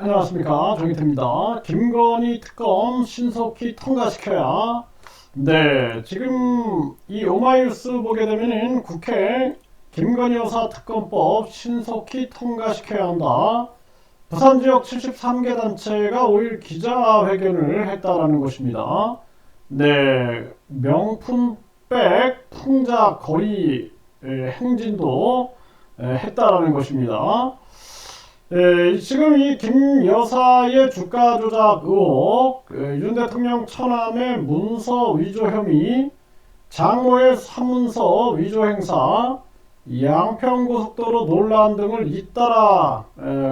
안녕하십니까, 정의태입니다. 김건희 특검 신속히 통과시켜야. 네, 지금 이 오마이뉴스 보게 되면은 국회 김건희 여사 특검법 신속히 통과시켜야 한다. 부산 지역 73개 단체가 5일 기자회견을 했다라는 것입니다. 네, 명품백 풍자 거리 행진도 했다라는 것입니다. 지금 이 김 여사의 주가 조작 의혹, 윤 대통령 처남의 문서 위조 혐의, 장모의 사문서 위조 행사, 양평고속도로 논란 등을 잇따라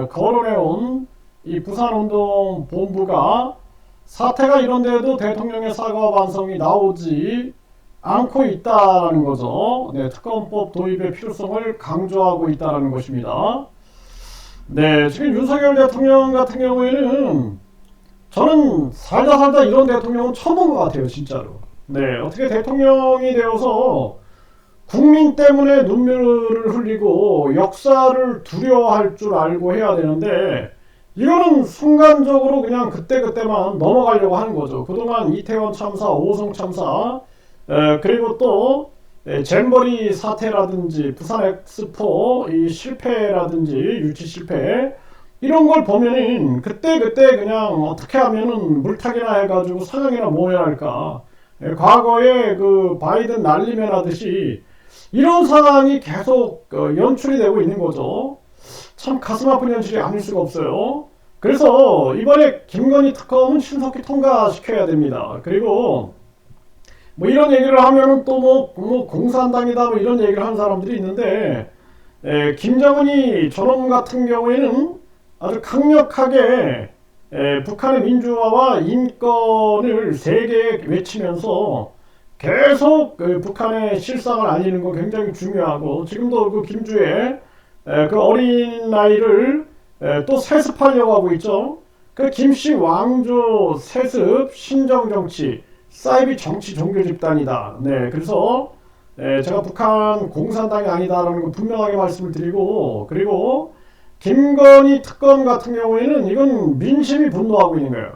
거론해온 이 부산운동본부가 사태가 이런데도 대통령의 사과와 반성이 나오지 않고 있다는 거죠. 네, 특검법 도입의 필요성을 강조하고 있다는 것입니다. 네, 지금 윤석열 대통령 같은 경우에는 저는 살다 이런 대통령은 처음 본 것 같아요, 진짜로. 네, 어떻게 대통령이 되어서 국민 때문에 눈물을 흘리고 역사를 두려워할 줄 알고 해야 되는데, 이거는 순간적으로 그냥 그때그때만 넘어가려고 하는 거죠. 그동안 이태원 참사, 오송 참사, 그리고 또 잼버리 사태라든지 부산 엑스포 이 실패라든지 유치 실패 이런 걸 보면은 그때 그냥 어떻게 하면은 물타기나 해가지고 상황이나 모면할까, 과거에 그 바이든 날리면 하듯이 이런 상황이 계속 연출이 되고 있는 거죠. 참 가슴 아픈 현실이 아닐 수가 없어요. 그래서 이번에 김건희 특검은 신속히 통과시켜야 됩니다. 그리고 뭐 이런 얘기를 하면은 또 뭐 공산당이다 뭐 이런 얘기를 하는 사람들이 있는데, 김정은이 저놈 같은 경우에는 아주 강력하게 북한의 민주화와 인권을 세계에 외치면서 계속 북한의 실상을 알리는 거 굉장히 중요하고, 지금도 그 김주의 그 어린 나이를 또 세습하려고 하고 있죠. 그 김씨 왕조 세습 신정정치 사이비 정치 종교 집단이다. 네, 그래서 제가 북한 공산당이 아니다라는 거 분명하게 말씀을 드리고, 그리고 김건희 특검 같은 경우에는 이건 민심이 분노하고 있는 거예요.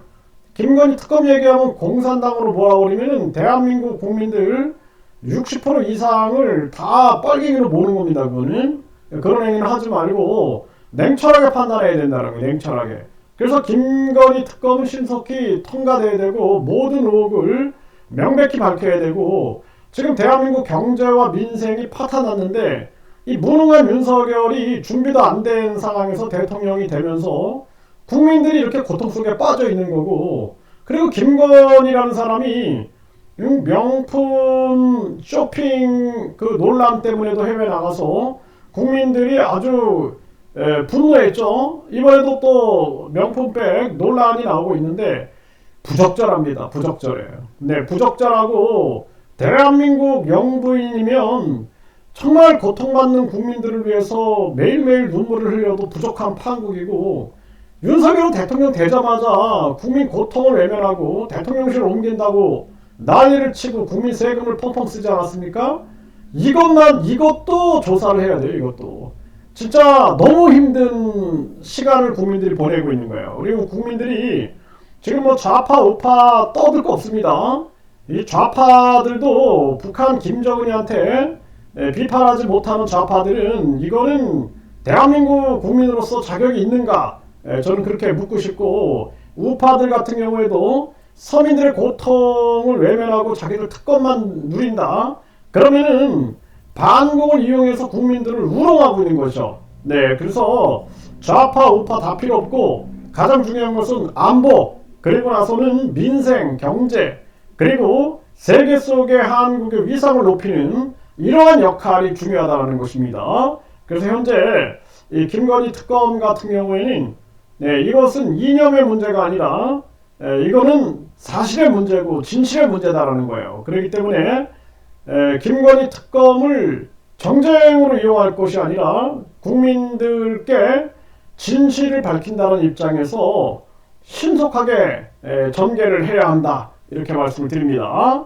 김건희 특검 얘기하면 공산당으로 몰아버리면 대한민국 국민들 60% 이상을 다 빨갱이로 모는 겁니다. 그거는 그런 행위는 하지 말고 냉철하게 판단해야 된다는 거예요. 냉철하게. 그래서 김건희 특검은 신속히 통과돼야 되고, 모든 의혹을 명백히 밝혀야 되고, 지금 대한민국 경제와 민생이 파탄났는데 이 무능한 윤석열이 준비도 안 된 상황에서 대통령이 되면서 국민들이 이렇게 고통 속에 빠져 있는 거고, 그리고 김건희라는 사람이 명품 쇼핑 그 논란 때문에도 해외 나가서 국민들이 아주 분노했죠. 이번에도 또 명품백 논란이 나오고 있는데 부적절합니다. 부적절해요. 네, 부적절하고, 대한민국 영부인이면 정말 고통받는 국민들을 위해서 매일매일 눈물을 흘려도 부족한 판국이고, 윤석열 대통령 되자마자 국민 고통을 외면하고 대통령실을 옮긴다고 난리를 치고 국민 세금을 펑펑 쓰지 않았습니까? 이것도 조사를 해야 돼요. 이것도 진짜 너무 힘든 시간을 국민들이 보내고 있는 거예요. 그리고 국민들이 지금 뭐 좌파 우파 떠들 거 없습니다. 이 좌파들도 북한 김정은이한테 비판하지 못하는 좌파들은 이거는 대한민국 국민으로서 자격이 있는가, 저는 그렇게 묻고 싶고, 우파들 같은 경우에도 서민들의 고통을 외면하고 자기들 특권만 누린다, 그러면은 반공을 이용해서 국민들을 우롱하고 있는 거죠. 네, 그래서 좌파 우파 다 필요 없고, 가장 중요한 것은 안보, 그리고 나서는 민생 경제, 그리고 세계 속의 한국의 위상을 높이는 이러한 역할이 중요하다는 것입니다. 그래서 현재 이 김건희 특검 같은 경우에는 이것은 이념의 문제가 아니라 이거는 사실의 문제고 진실의 문제다라는 거예요. 그렇기 때문에 김건희 특검을 정쟁으로 이용할 것이 아니라 국민들께 진실을 밝힌다는 입장에서 신속하게 전개를 해야 한다, 이렇게 말씀을 드립니다.